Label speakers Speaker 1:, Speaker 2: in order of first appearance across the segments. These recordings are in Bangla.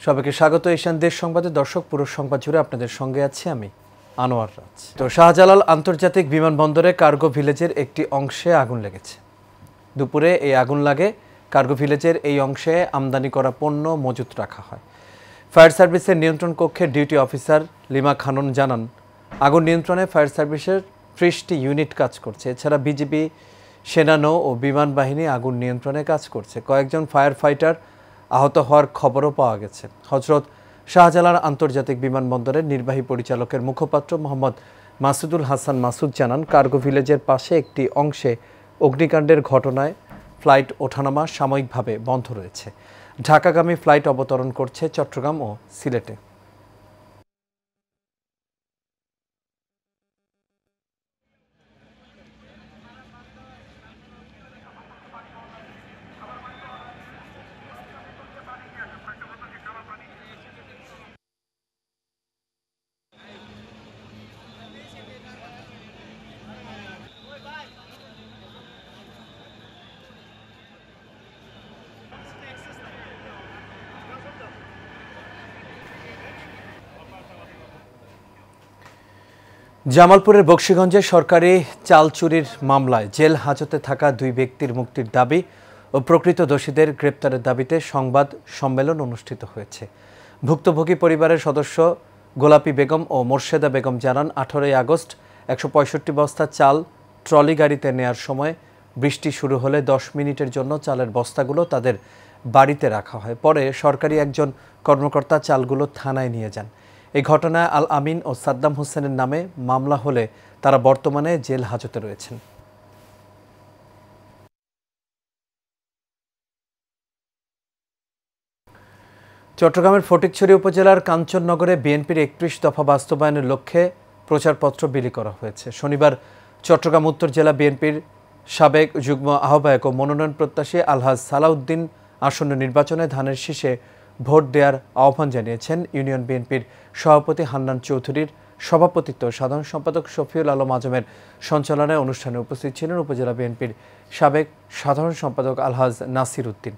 Speaker 1: সবাইকে স্বাগত এশিয়ান দেশ সংবাদে। দর্শক, পুরো সংবাদ জুড়ে আপনাদের সঙ্গে আছি আমি আনোয়ার রাজ। তো শাহজালাল আন্তর্জাতিক বিমানবন্দরে কার্গো ভিলেজের একটি অংশে আগুন লেগেছে। দুপুরে এই আগুন লাগে। কার্গো ভিলেজের এই অংশে আমদানি করা পণ্য মজুত রাখা হয়। ফায়ার সার্ভিসের নিয়ন্ত্রণ কক্ষের ডিউটি অফিসার লিমা খানন জানান, আগুন নিয়ন্ত্রণে ফায়ার সার্ভিসের 30টি ইউনিট কাজ করছে। এছাড়া বিজিবি, সেনানৌ ও বিমান বাহিনী আগুন নিয়ন্ত্রণে কাজ করছে। কয়েকজন ফায়ার ফাইটার আহত হওয়ার খবরও পাওয়া গেছে। হজরত শাহজালাল আন্তর্জাতিক বিমানবন্দরের নির্বাহী পরিচালকের মুখপাত্র মোহাম্মদ মাসুদুল হাসান মাসুদ জানান, কার্গো ভিলেজের পাশে একটি অংশে অগ্নিকাণ্ডের ঘটনায় ফ্লাইট ওঠানামা সাময়িকভাবে বন্ধ রয়েছে। ঢাকাগামী ফ্লাইট অবতরণ করছে চট্টগ্রাম ও সিলেটে। জামালপুরের বকশীগঞ্জে সরকারি চাল চুরির মামলায় জেল হাজতে থাকা 2 ব্যক্তির মুক্তির দাবি ও প্রকৃত দোষীদের গ্রেপ্তারের দাবিতে সংবাদ সম্মেলন অনুষ্ঠিত হয়েছে। ভুক্তভোগী পরিবারের সদস্য গোলাপী বেগম ও মোর্শেদা বেগম জানান, 18 আগস্ট 165 বস্তা চাল ট্রলি গাড়িতে নেয়ার সময় বৃষ্টি শুরু হলে 10 মিনিটের জন্য চালের বস্তাগুলো তাদের বাড়িতে রাখা হয়। পরে সরকারি একজন কর্মকর্তা চালগুলো থানায় নিয়ে যান। এই ঘটনায় আল আমিন ও সাদ্দাম হোসেনের নামে মামলা হলে তারা বর্তমানে জেল হাজতে রয়েছেন। চট্টগ্রামের ফটিকছড়ি উপজেলার কাঞ্চননগরে বিএনপির 31 দফা বাস্তবায়নের লক্ষ্যে প্রচারপত্র বিলি করা হয়েছে। শনিবার চট্টগ্রাম উত্তর জেলা বিএনপির সাবেক যুগ্ম আহ্বায়ক ও মনোনয়ন প্রত্যাশী আলহাজ সালাউদ্দিন আসন্ন নির্বাচনে ধানের শীষে ভোট দেওয়ার আহ্বান জানিয়েছেন। ইউনিয়ন বিএনপির সভাপতি হান্নান চৌধুরীর সভাপতিত্ব সাধারণ সম্পাদক শফিউল আলম আজমের সঞ্চালনায় অনুষ্ঠানে উপস্থিত ছিলেন উপজেলা বিএনপির সাবেক সাধারণ সম্পাদক আলহাজ নাসির উদ্দিন,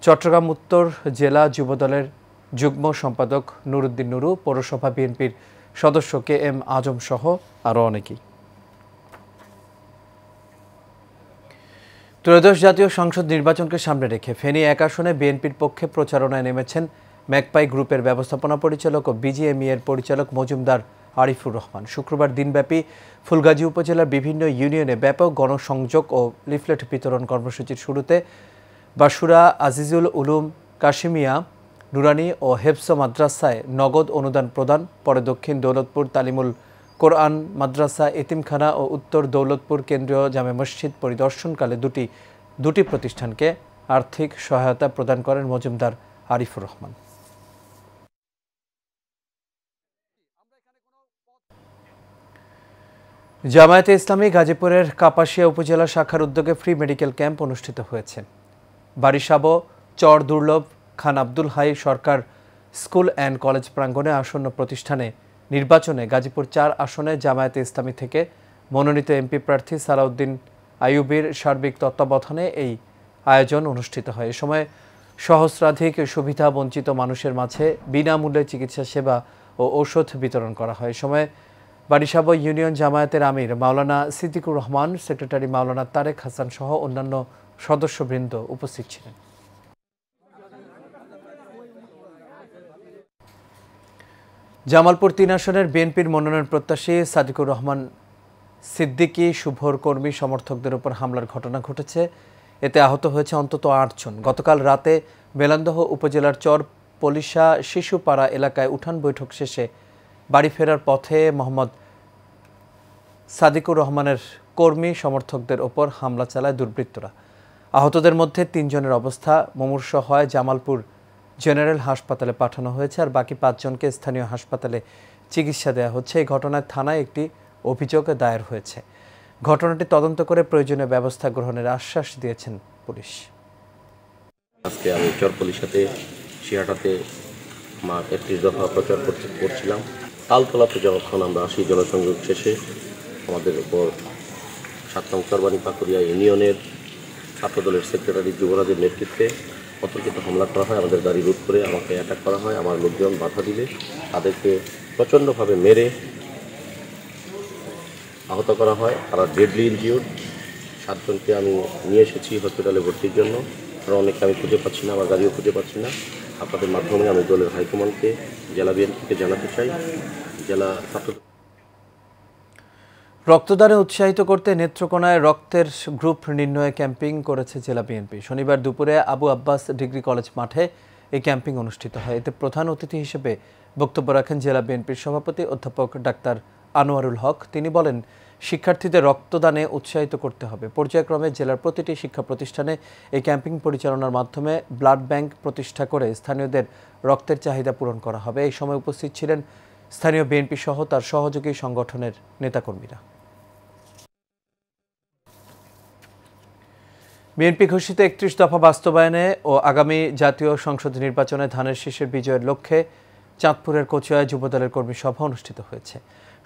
Speaker 1: চট্টগ্রাম উত্তর জেলা যুবদলের যুগ্ম সম্পাদক নুরুদ্দিন নুরু, পৌরসভা বিএনপির সদস্য KM আজম সহ আরও অনেকেই। ত্রয়োদশ জাতীয় সংসদ নির্বাচনকে সামনে রেখে ফেনী 1 আসনে বিএনপির পক্ষে প্রচারণায় নেমেছেন ম্যাকপাই গ্রুপের ব্যবস্থাপনা পরিচালক ও BGME এর পরিচালক মজুমদার আরিফুর রহমান। শুক্রবার দিনব্যাপী ফুলগাজী উপজেলার বিভিন্ন ইউনিয়নে ব্যাপক গণসংযোগ ও লিফলেট বিতরণ কর্মসূচির শুরুতে বাসুরা আজিজুল উলুম কাশিমিয়া নুরানি ও হেফজ মাদ্রাসায় নগদ অনুদান প্রদান, পরে দক্ষিণ দৌলতপুর তালিমুল কোরআন মাদ্রাসা, এতিমখানা ও উত্তর দৌলতপুর কেন্দ্রীয় জামে মসজিদ পরিদর্শনকালে দুটি প্রতিষ্ঠানকে আর্থিক সহায়তা প্রদান করেন মজুমদার আরিফুর রহমান। জামায়াতে ইসলামী গাজীপুরের কাপাসিয়া উপজেলা শাখার উদ্যোগে ফ্রি মেডিকেল ক্যাম্প অনুষ্ঠিত হয়েছে। বারিশাবো চর Durlav Khan Abdul Hai Sarkar school and college প্রাঙ্গণে আসন্ন প্রতিষ্ঠানে নির্বাচনে গাজীপুর 4 আসনে জামায়াতে ইসলামী থেকে মনোনীত এমপি প্রার্থী সালাউদ্দিন আইয়ুবীর সার্বিক তত্ত্বাবধানে এই আয়োজন অনুষ্ঠিত হয়। এ সময় সহস্রাধিক সুবিধা বঞ্চিত মানুষের মাঝে বিনামূল্যে চিকিৎসা সেবা ও ঔষধ বিতরণ করা হয়। এ সময় বারিশাবো ইউনিয়ন জামায়াতের আমির মাওলানা সিদ্দিকুর রহমান, সেক্রেটারি মাওলানা তারেক হাসান সহ অন্যান্য সদস্যবৃন্দ উপস্থিত ছিলেন। জামালপুর 3 আসনের বিএনপির মনোনয়ন প্রত্যাশী সাদিকুর রহমান সিদ্দিকী শুভর কর্মী সমর্থকদের উপর হামলার ঘটনা ঘটেছে। এতে আহত হয়েছে অন্তত 8 জন। গতকাল রাতে মেলান্দহ উপজেলার চর পলিশা শিশুপাড়া এলাকায় উঠান বৈঠক শেষে বাড়ি ফেরার পথে মোহাম্মদ সাদিকুর রহমানের কর্মী সমর্থকদের ওপর হামলা চালায় দুর্বৃত্তরা। আহতদের মধ্যে 3 জনের অবস্থা মুমূর্ষ হয় জামালপুর জেনারেল হাসপাতালে পাঠানো হয়েছে, আর বাকি 5 জনকে স্থানীয় হাসপাতালে চিকিৎসা দেওয়া হচ্ছে। এই ঘটনায় থানায় একটি অভিযোগ দায়ের হয়েছে। ঘটনাটি তদন্ত করে প্রয়োজনীয় ব্যবস্থা গ্রহণের আশ্বাস দিয়েছেন পুলিশ।
Speaker 2: আজকে আমি চরপলিশাতে শিয়াটাতে 31 দফা প্রচার করছিলাম। তালতলাতে যখন আমরা আসি জনসংযোগ শেষে আমাদের উপর 7 নং চরবানি পাকুড়িয়া ইউনিয়নের ছাত্রদলের সেক্রেটারি যুবরাজের নেতৃত্বে অতর্কিত হামলা করা হয়, আমাদের গাড়ি রুট করে আমাকে অ্যাটাক করা হয়। আমার লোকজন বাধা দিলে তাদেরকে প্রচণ্ডভাবে মেরে আহত করা হয়। তারা ডেডলি ইনজিউর্ড। 7 জনকে আমি নিয়ে এসেছি হসপিটালে ভর্তির জন্য। আরও অনেককে আমি খুঁজে পাচ্ছি না, আমার গাড়িও খুঁজে পাচ্ছি না। আপনাদের মাধ্যমে আমি দলের হাইকমান্ডকে, জেলা বিএনপিকে জানাতে চাই, জেলা ছাত্র
Speaker 1: রক্তদানে উৎসাহিত করতে নেত্রকোনায় রক্তের গ্রুপ নির্ণয়ে ক্যাম্পিং করেছে জেলা বিএনপি। শনিবার দুপুরে আবু আব্বাস ডিগ্রি কলেজ মাঠে এই ক্যাম্পিং অনুষ্ঠিত হয়। এতে প্রধান অতিথি হিসেবে বক্তব্য রাখেন জেলা বিএনপির সভাপতি অধ্যাপক ডাক্তার আনোয়ারুল হক। তিনি বলেন, শিক্ষার্থীদের রক্তদানে উৎসাহিত করতে হবে। পর্যায়ক্রমে জেলার প্রতিটি শিক্ষা প্রতিষ্ঠানে এই ক্যাম্পিং পরিচালনার মাধ্যমে ব্লাড ব্যাংক প্রতিষ্ঠা করে স্থানীয়দের রক্তের চাহিদা পূরণ করা হবে। এই সময় উপস্থিত ছিলেন স্থানীয় বিএনপি সহ তার সহযোগী সংগঠনের নেতাকর্মীরা। বিএনপি ঘোষিত 31 দফা বাস্তবায়নে ও আগামী জাতীয় সংসদ নির্বাচনে ধানের শীষের বিজয়ের লক্ষ্যে চাঁদপুরের কচুয়ায় যুবদলের কর্মী সভা অনুষ্ঠিত হয়েছে।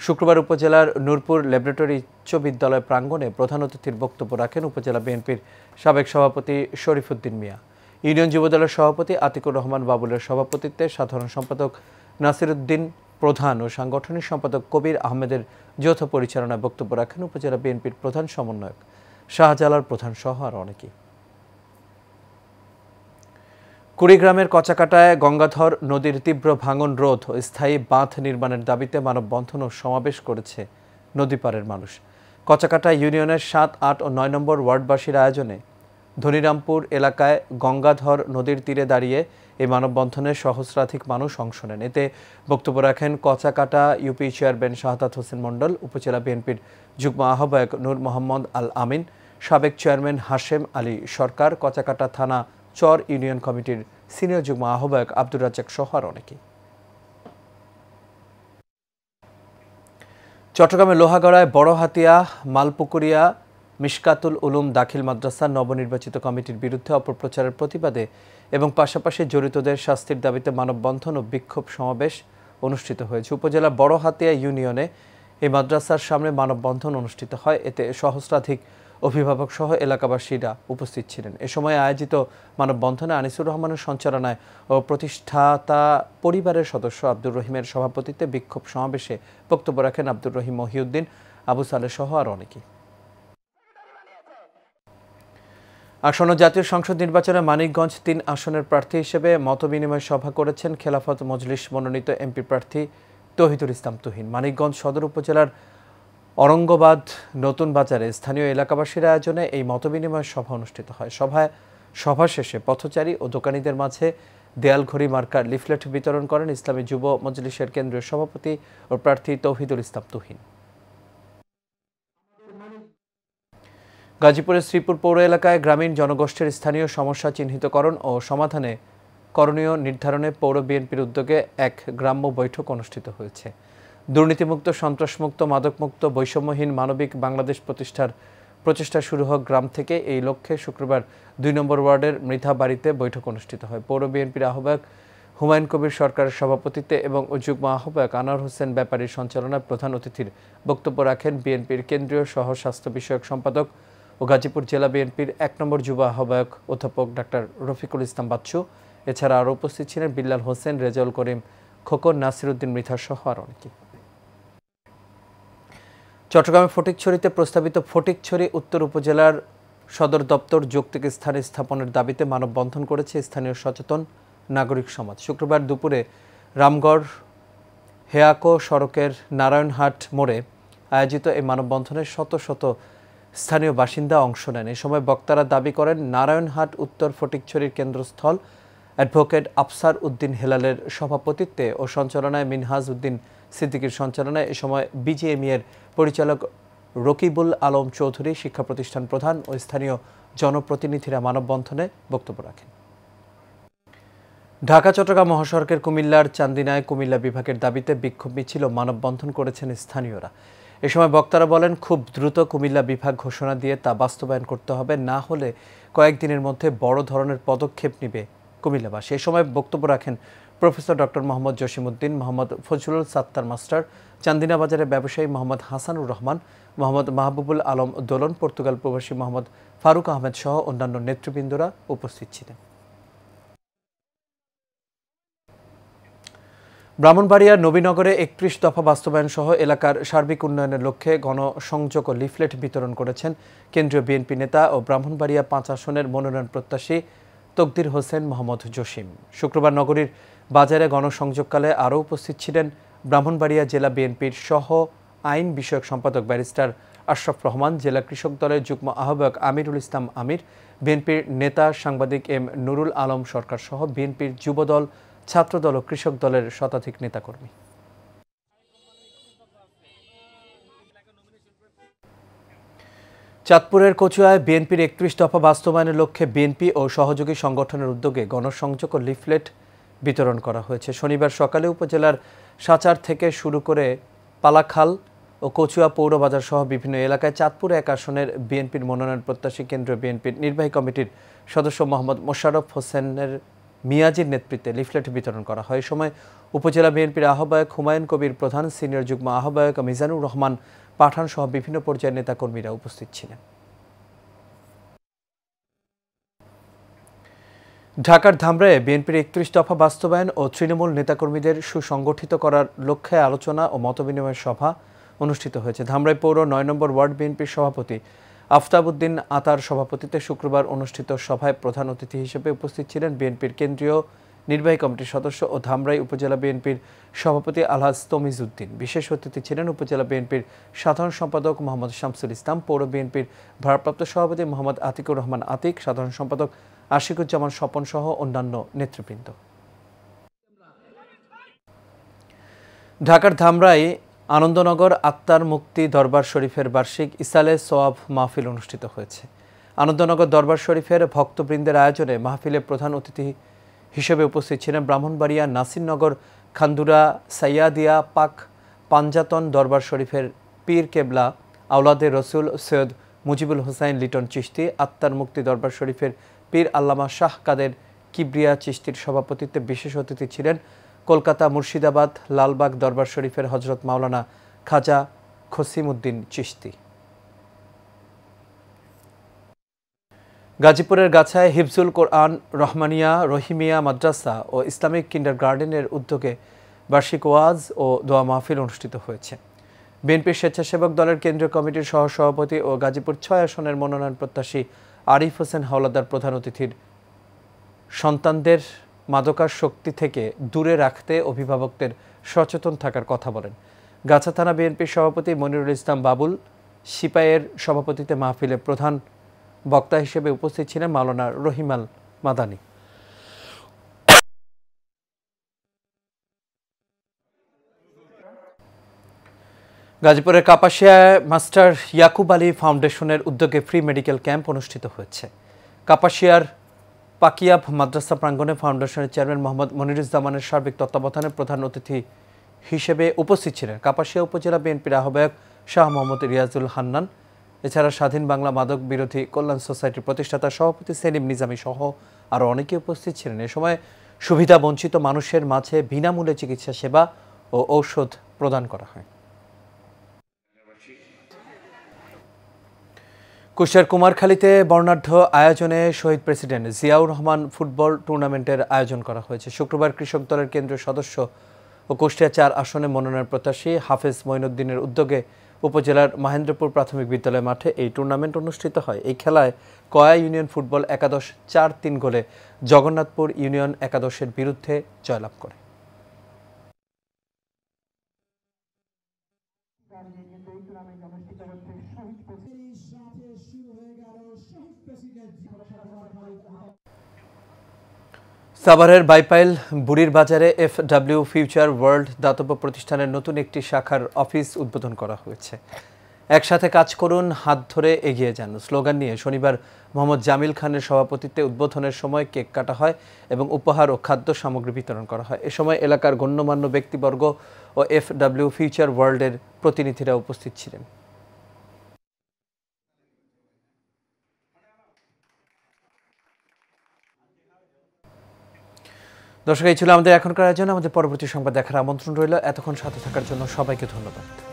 Speaker 1: শুক্রবার উপজেলার নূরপুর ল্যাবরেটরি উচ্চ বিদ্যালয় প্রাঙ্গণে প্রধান অতিথির বক্তব্য রাখেন উপজেলা বিএনপির সাবেক সভাপতি শরীফুদ্দিন মিয়া। ইউনিয়ন যুবদলের সভাপতি আতিকুর রহমান বাবুলের সভাপতিত্বে সাধারণ সম্পাদক নাসিরউদ্দিন প্রধান ও সাংগঠনিক সম্পাদক কবির আহমেদের যৌথ পরিচালনায় বক্তব্য রাখেন উপজেলা বিএনপির প্রধান সমন্বয়ক শাহজালাল প্রধান সহ আর অনেকেই। কুড়িগ্রামের কচাকাটায় গঙ্গাধর নদীর তীব্র ভাঙন রোধ ও স্থায়ী বাঁধ নির্মাণের দাবিতে মানববন্ধন ও সমাবেশ করেছে নদীপাড়ের মানুষ। কচাকাটা ইউনিয়নের 7, 8 ও 9 নম্বর ওয়ার্ডবাসীর আয়োজনে ধনিরামপুর এলাকায় গঙ্গাধর নদীর তীরে দাঁড়িয়ে এই মানববন্ধনে সহস্রাধিক মানুষ অংশ নেন। এতে বক্তব্য রাখেন কচাকাটা ইউপি চেয়ারম্যান শাহাদাত হোসেন মণ্ডল, উপজেলা বিএনপির যুগ্ম আহ্বায়ক নূর মোহাম্মদ আল আমিন, সাবেক চেয়ারম্যান হাশেম আলী সরকার, কচাকাটা থানা চর ইউনিয়ন কমিটির সিনিয়র যুগ্ম আহ্বায়ক আব্দুর রাজ্জাক সহ আর অনেকে। চট্টগ্রামের লোহাগড়ায় বড় হাতিয়া মালপুকুরিয়া মিশকাতুল উলুম দাখিল মাদ্রাসার নবনির্বাচিত কমিটির বিরুদ্ধে অপপ্রচারের প্রতিবাদে এবং পাশাপাশি জড়িতদের শাস্তির দাবিতে মানববন্ধন ও বিক্ষোভ সমাবেশ অনুষ্ঠিত হয়েছে। উপজেলা বড় হাতিয়া ইউনিয়নে এই মাদ্রাসার সামনে মানববন্ধন অনুষ্ঠিত হয়। এতে সহস্রাধিক অভিভাবক সহ এলাকাবাসীরা উপস্থিত ছিলেন। এ সময় আয়োজিত মানববন্ধনে আনিসুর রহমানের সঞ্চালনায় ও প্রতিষ্ঠাতা পরিবারের সদস্য আব্দুর রহিমের সভাপতিত্বে বিক্ষোভ সমাবেশে বক্তব্য রাখেন আব্দুর রহিম মহিউদ্দিন, আবু সালেহ সহ আর অনেকেই। আসন্ন জাতীয় সংসদ নির্বাচনে মানিকগঞ্জ 3 আসনের প্রার্থী হিসেবে মতবিনিময় সভা করেছেন খেলাফত মজলিস মনোনীত এমপি প্রার্থী তৌহিদুল ইসলাম তুহিন। মানিকগঞ্জ সদর উপজেলার অরঙ্গবাদ নতুন বাজারে স্থানীয় এলাকাবাসীর আয়োজনে এই মতবিনিময় সভা অনুষ্ঠিত হয়। সভা শেষে পথচারী ও দোকানীদের মাঝে দেয়ালঘড়ি মার্কার লিফলেট বিতরণ করেন ইসলামী যুব মজলিসের কেন্দ্রীয় সভাপতি ও প্রার্থী তৌহিদুল ইসলাম তুহিন। গাজীপুরের শ্রীপুর পৌর এলাকায় গ্রামীণ জনগোষ্ঠীর স্থানীয় সমস্যা চিহ্নিতকরণ ও সমাধানে করণীয় নির্ধারণে পৌর বিএনপির উদ্যোগে এক গ্রাম্য বৈঠক অনুষ্ঠিত হয়েছে। দুর্নীতিমুক্ত, সন্ত্রাসমুক্ত, মাদকমুক্ত, বৈষম্যহীন মানবিক বাংলাদেশ প্রতিষ্ঠার প্রচেষ্টা শুরু হোক গ্রাম থেকে, এই লক্ষ্যে শুক্রবার 2 নম্বর ওয়ার্ডের মৃধা বাড়িতে বৈঠক অনুষ্ঠিত হয়। পৌর বিএনপির আহ্বায়ক হুমায়ুন কবির সরকারের সভাপতিত্বে এবং যুগ্ম আহ্বায়ক আনোয়ার হোসেন ব্যাপারীর সঞ্চালনায় প্রধান অতিথির বক্তব্য রাখেন বিএনপির কেন্দ্রীয় সহ স্বাস্থ্য বিষয়ক সম্পাদক ও গাজীপুর জেলা বিএনপির 1 নম্বর যুব আহ্বায়ক অধ্যাপক ডাক্তার রফিকুল ইসলাম বাচ্চু। এছাড়া আরও উপস্থিত ছিলেন বিল্লাল হোসেন, রেজাউল করিম খোকন, নাসিরউদ্দিন মৃধা সহ আর অনেকে। চট্টগ্রামের ফটিকছড়িতে প্রস্তাবিত ফটিকছড়ি উত্তর উপজেলার সদর দপ্তর যৌক্তিক স্থানে স্থাপনের দাবিতে মানববন্ধন করেছে স্থানীয় সচেতন নাগরিক সমাজ। শুক্রবার দুপুরে রামগড় হেয়াকো সড়কের নারায়ণহাট মোড়ে আয়োজিত এই মানববন্ধনে শত শত স্থানীয় বাসিন্দা অংশ নেন। এ সময় বক্তারা দাবি করেন, নারায়ণহাট উত্তর ফটিকছড়ির কেন্দ্রস্থল অ্যাডভোকেট আফসার উদ্দিন হেলালের সভাপতিত্বে ও সঞ্চালনায় মিনহাজ উদ্দিন সিদ্দিকীর সঞ্চালনায় এ সময় বিজিএমইএর পরিচালক রকিবুল আলম চৌধুরী, শিক্ষা প্রতিষ্ঠান প্রধান ও স্থানীয় জনপ্রতিনিধিরা মানববন্ধনে বক্তব্য রাখেন। ঢাকা চট্টগ্রাম মহাসড়কের কুমিল্লার চান্দিনায় কুমিল্লা বিভাগের দাবিতে বিক্ষোভ মিছিল ও মানববন্ধন করেছেন স্থানীয়রা। এ সময় বক্তারা বলেন, খুব দ্রুত কুমিল্লা বিভাগ ঘোষণা দিয়ে তা বাস্তবায়ন করতে হবে, না হলে কয়েকদিনের মধ্যে বড় ধরনের পদক্ষেপ নেবে কুমিল্লাবাসী। এ সময় বক্তব্য রাখেন professor doctor Mohammad Jasimuddin, Mohammad Fazlul Sattar master, Chandina বাজারের ব্যবসায়ী মোহাম্মদ হাসানুর রহমান, মোহাম্মদ মাহবুবুল আলম দোলন, পর্তুগাল প্রবাসী মোহাম্মদ ফারুক আহমেদ সহ অন্যান্য নেতৃবৃন্দরা উপস্থিত ছিলেন। ব্রাহ্মণবাড়িয়ার নবীনগরে ৩১ দফা বাস্তবায়ন সহ এলাকার সার্বিক উন্নয়নের লক্ষ্যে গণসংযোগ ও লিফলেট বিতরণ করেছেন কেন্দ্রীয় বিএনপি নেতা ও ব্রাহ্মণবাড়িয়া ৫ আসনের মনোনয়ন প্রত্যাশী তকদির হোসেন মোহাম্মদ জসিম। শুক্রবার নগরীর বাজারে গণসংযোগকালে আরও উপস্থিত ছিলেন ব্রাহ্মণবাড়িয়া জেলা বিএনপির সহ আইন বিষয়ক সম্পাদক ব্যারিস্টার আশরাফ রহমান, জেলা কৃষক দলের যুগ্ম আহ্বায়ক আমিরুল ইসলাম আমির, বিএনপির নেতা সাংবাদিক এম নুরুল আলম সরকার সহ বিএনপির যুবদল, ছাত্রদল ও কৃষক দলের শতাধিক নেতাকর্মী। চাঁদপুরের কচুয়ায় বিএনপির ৩১ দফা বাস্তবায়নের লক্ষ্যে বিএনপি ও সহযোগী সংগঠনের উদ্যোগে গণসংযোগ ও লিফলেট বিতরণ করা হয়েছে। শনিবার সকালে উপজেলার সাচার থেকে শুরু করে পালাখাল ও কচুয়া পৌরবাজার সহ বিভিন্ন এলাকায় চাঁদপুর ১ আসনের বিএনপির মনোনয়ন প্রত্যাশী কেন্দ্রীয় বিএনপির নির্বাহী কমিটির সদস্য মোহাম্মদ মোশাররফ হোসেনের মিয়াজির নেতৃত্বে লিফলেট বিতরণ করা হয়। এ সময় উপজেলা বিএনপির আহ্বায়ক হুমায়ুন কবির প্রধান, সিনিয়র যুগ্ম আহ্বায়ক মিজানুর রহমান পাঠান সহ বিভিন্ন পর্যায়ের নেতাকর্মীরা উপস্থিত ছিলেন। ঢাকার ধামরায়ে বিএনপির ৩১ দফা বাস্তবায়ন ও তৃণমূল নেতাকর্মীদের সুসংগঠিত করার লক্ষ্যে আলোচনা ও মতবিনিময় সভা অনুষ্ঠিত হয়েছে। ধামরাই পৌর ৯ নম্বর ওয়ার্ড বিএনপির সভাপতি আফতাব উদ্দিন আতার সভাপতিত্বে শুক্রবার অনুষ্ঠিত সভায় প্রধান অতিথি হিসেবে উপস্থিত ছিলেন বিএনপির কেন্দ্রীয় নির্বাহী কমিটির সদস্য ও ধামরাই উপজেলা বিএনপির সভাপতি আলহাজ তমিজ উদ্দিন। বিশেষ অতিথি ছিলেন উপজেলা বিএনপির সাধারণ সম্পাদক মোহাম্মদ শামসুল ইসলাম, পৌর বিএনপির ভারপ্রাপ্ত সভাপতি মোহাম্মদ আতিকুর রহমান আতিক, সাধারণ সম্পাদক আশিকুজ্জামান স্বপন সহ অন্যান্য নেতৃবৃন্দ। ঢাকার ধামরাই আনন্দনগর আত্মার মুক্তি দরবার শরীফের বার্ষিক ইসালে সোয়াব মাহফিল অনুষ্ঠিত হয়েছে। আনন্দনগর দরবার শরীফের ভক্তবৃন্দের আয়োজনে মাহফিলে প্রধান অতিথি হিসেবে উপস্থিত ছিলেন ব্রাহ্মণবাড়িয়া নাসিরনগর খান্দুরা সাইয়াদিয়া পাক পাঞ্জাতন দরবার শরীফের পীর কেবলা আওলাদে রসুল সৈয়দ মুজিবুল হোসাইন লিটন চিশতি, আত্মার মুক্তি দরবার শরীফের পীর আল্লামা শাহ কাদের কিবরিয়া চিশতির সভাপতিত্বে বিশেষ অতিথি ছিলেন কলকাতা মুর্শিদাবাদ লালবাগ দরবার শরীফের হজরত মাওলানা খাজা খসিমউদ্দিন চিশতি। গাজীপুরের গাছায় হিফজুল কোরআন রহমানিয়া রহিমিয়া মাদ্রাসা ও ইসলামিক কিন্ডারগার্টেনের উদ্যোগে বার্ষিক ওয়াজ ও দোয়া মাহফিল অনুষ্ঠিত হয়েছে। বিএনপির স্বেচ্ছাসেবক দলের কেন্দ্রীয় কমিটির সহসভাপতি ও গাজীপুর ৬ আসনের মনোনয়ন প্রত্যাশী আরিফ হোসেন হাওলাদার প্রধান অতিথির সন্তানদের মাদকাসক্তি থেকে দূরে রাখতে অভিভাবকদের সচেতন থাকার কথা বলেন। গাছা থানা বিএনপির সভাপতি মনিরুল ইসলাম বাবুল সিপাইয়ের সভাপতিত্বে মাহফিলে প্রধান বক্তা হিসেবে উপস্থিত ছিলেন মাওলানা রহিমাল মাদানী। গাজীপুরের কাপাসিয়ায় মাস্টার ইয়াকুব আলী ফাউন্ডেশনের উদ্যোগে ফ্রি মেডিকেল ক্যাম্প অনুষ্ঠিত হয়েছে। কাপাসিয়ার পাকিয়াব মাদ্রাসা প্রাঙ্গণে ফাউন্ডেশনের চেয়ারম্যান মোহাম্মদ মনিরুজ্জামানের সার্বিক তত্ত্বাবধানে প্রধান অতিথি হিসেবে উপস্থিত ছিলেন কাপাসিয়া উপজেলা বিএনপির আহ্বায়ক শাহ মোহাম্মদ রিয়াজুল হান্নান। এছাড়া স্বাধীন বাংলা মাদক বিরোধী কল্যাণ সোসাইটির প্রতিষ্ঠাতা সভাপতি সেলিম নিজামী সহ আরও অনেকে উপস্থিত ছিলেন। এ সময় সুবিধা বঞ্চিত মানুষের মাঝে বিনামূল্যে চিকিৎসা সেবা ও ঔষধ প্রদান করা হয়। কুষ্টিয়ার কুমারখালীতে বর্ণাঢ্য আয়োজনে শহীদ প্রেসিডেন্ট জিয়াউর রহমান ফুটবল টুর্নামেন্টের আয়োজন করা হয়েছে। শুক্রবার কৃষক দলের কেন্দ্রীয় সদস্য ও কুষ্টিয়া ৪ আসনে মনোনয়ন প্রত্যাশী হাফেজ মঈনুদ্দিনের উদ্যোগে উপজেলার মহেন্দ্রপুর প্রাথমিক বিদ্যালয় মাঠে এই টুর্নামেন্ট অনুষ্ঠিত হয়। এই খেলায় কয়া ইউনিয়ন ফুটবল একাদশ ৪-৩ গোলে জগন্নাথপুর ইউনিয়ন একাদশের বিরুদ্ধে জয়লাভ করে। সাভারের বাইপাইল বুড়ির বাজারে FW ফিউচার ওয়ার্ল্ড দাতব্য প্রতিষ্ঠানের নতুন একটি শাখার অফিস উদ্বোধন করা হয়েছে। একসাথে কাজ করুন, হাত ধরে এগিয়ে যান স্লোগান নিয়ে শনিবার মোহাম্মদ জামিল খানের সভাপতিত্বে উদ্বোধনের সময় কেক কাটা হয় এবং উপহার ও খাদ্য সামগ্রী বিতরণ করা হয়। এ সময় এলাকার গণ্যমান্য ব্যক্তিবর্গ ও FW ফিউচার ওয়ার্ল্ডের প্রতিনিধিরা উপস্থিত ছিলেন। দর্শক, এই ছিল আমাদের এখনকার আয়োজন। আমাদের পরবর্তী সংবাদ দেখার আমন্ত্রণ রইল। এতক্ষণ সাথে থাকার জন্য সবাইকে ধন্যবাদ।